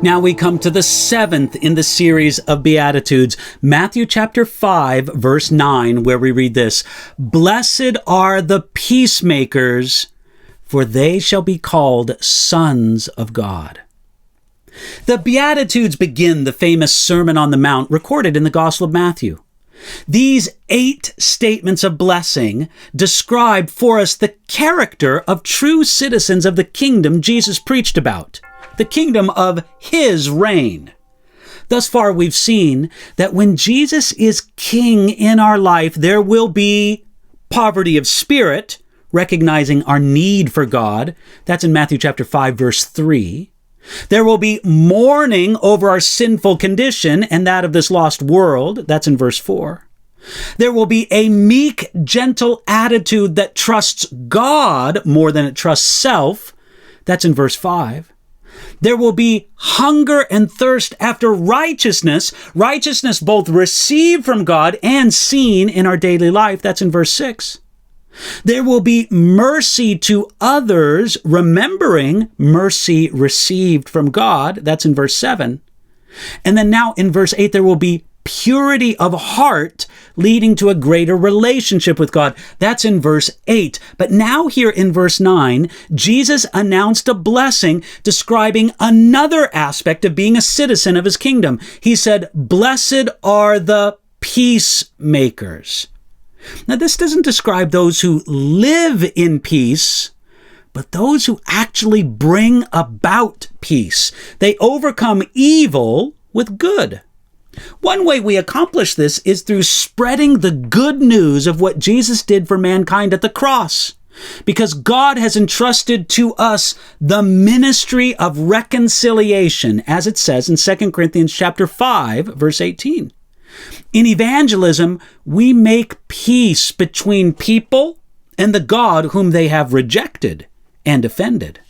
Now we come to the seventh in the series of Beatitudes, Matthew chapter 5, verse 9, where we read this: "Blessed are the peacemakers, for they shall be called sons of God." The Beatitudes begin the famous Sermon on the Mount recorded in the Gospel of Matthew. These 8 statements of blessing describe for us the character of true citizens of the kingdom Jesus preached about, the kingdom of his reign. Thus far, we've seen that when Jesus is king in our life, there will be poverty of spirit, recognizing our need for God. That's in Matthew chapter 5, verse 3. There will be mourning over our sinful condition and that of this lost world. That's in verse 4. There will be a meek, gentle attitude that trusts God more than it trusts self. That's in verse 5. There will be hunger and thirst after righteousness both received from God and seen in our daily life. That's in verse 6. There will be mercy to others, remembering mercy received from God. That's in verse 7. And then now in verse 8, there will be purity of heart, leading to a greater relationship with God. That's in verse 8. But now here in verse 9, Jesus announced a blessing describing another aspect of being a citizen of his kingdom. He said, "Blessed are the peacemakers." Now, this doesn't describe those who live in peace, but those who actually bring about peace. They overcome evil with good. One way we accomplish this is through spreading the good news of what Jesus did for mankind at the cross, because God has entrusted to us the ministry of reconciliation, as it says in 2 Corinthians chapter 5, verse 18. In evangelism, we make peace between people and the God whom they have rejected and offended.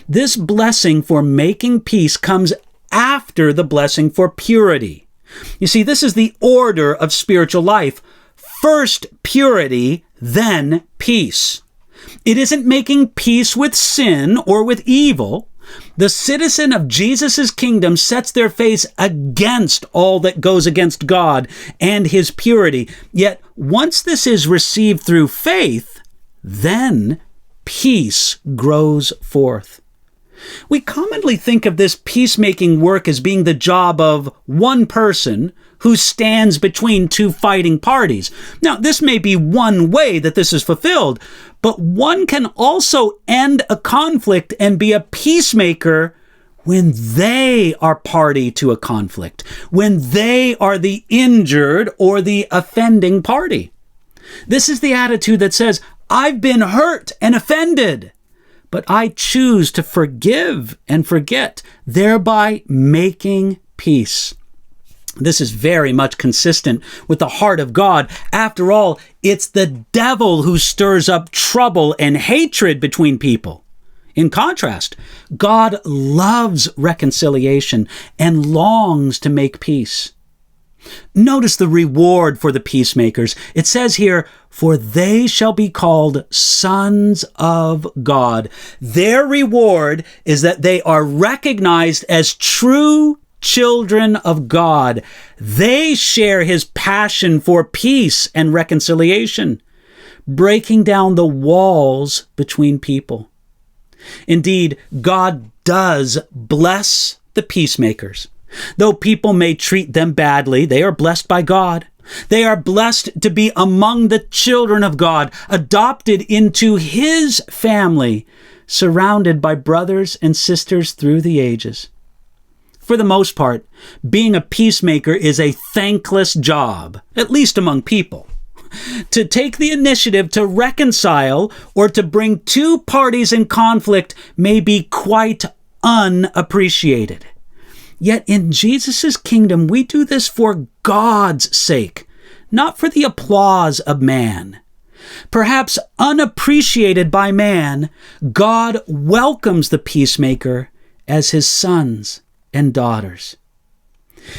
This blessing for making peace comes after the blessing for purity. You see, this is the order of spiritual life. First purity, then peace. It isn't making peace with sin or with evil. The citizen of Jesus' kingdom sets their face against all that goes against God and his purity. Yet once this is received through faith, then peace grows forth. We commonly think of this peacemaking work as being the job of one person who stands between two fighting parties. Now, this may be one way that this is fulfilled, but one can also end a conflict and be a peacemaker when they are party to a conflict, when they are the injured or the offending party. This is the attitude that says, "I've been hurt and offended, but I choose to forgive and forget, thereby making peace." This is very much consistent with the heart of God. After all, it's the devil who stirs up trouble and hatred between people. In contrast, God loves reconciliation and longs to make peace. Notice the reward for the peacemakers. It says here, "For they shall be called sons of God." Their reward is that they are recognized as true children of God. They share his passion for peace and reconciliation, breaking down the walls between people. Indeed, God does bless the peacemakers. Though people may treat them badly, they are blessed by God. They are blessed to be among the children of God, adopted into his family, surrounded by brothers and sisters through the ages. For the most part, being a peacemaker is a thankless job, at least among people. To take the initiative to reconcile or to bring two parties in conflict may be quite unappreciated. Yet in Jesus' kingdom, we do this for God's sake, not for the applause of man. Perhaps unappreciated by man, God welcomes the peacemaker as his sons and daughters.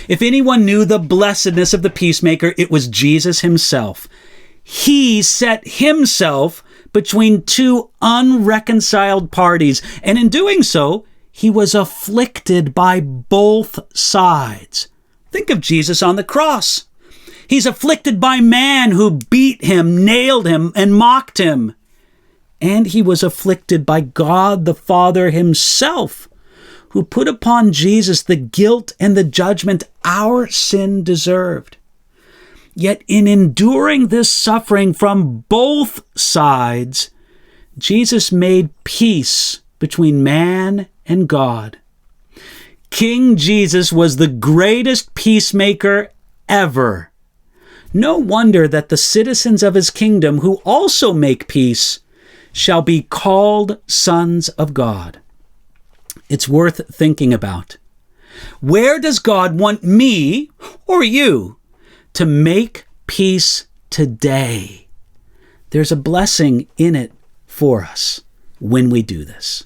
If anyone knew the blessedness of the peacemaker, it was Jesus himself. He set himself between two unreconciled parties, and in doing so, he was afflicted by both sides. Think of Jesus on the cross. He's afflicted by man who beat him, nailed him, and mocked him. And he was afflicted by God the Father himself, who put upon Jesus the guilt and the judgment our sin deserved. Yet in enduring this suffering from both sides, Jesus made peace between man and God. King Jesus was the greatest peacemaker ever. No wonder that the citizens of his kingdom, who also make peace, shall be called sons of God. It's worth thinking about. Where does God want me or you to make peace today? There's a blessing in it for us when we do this.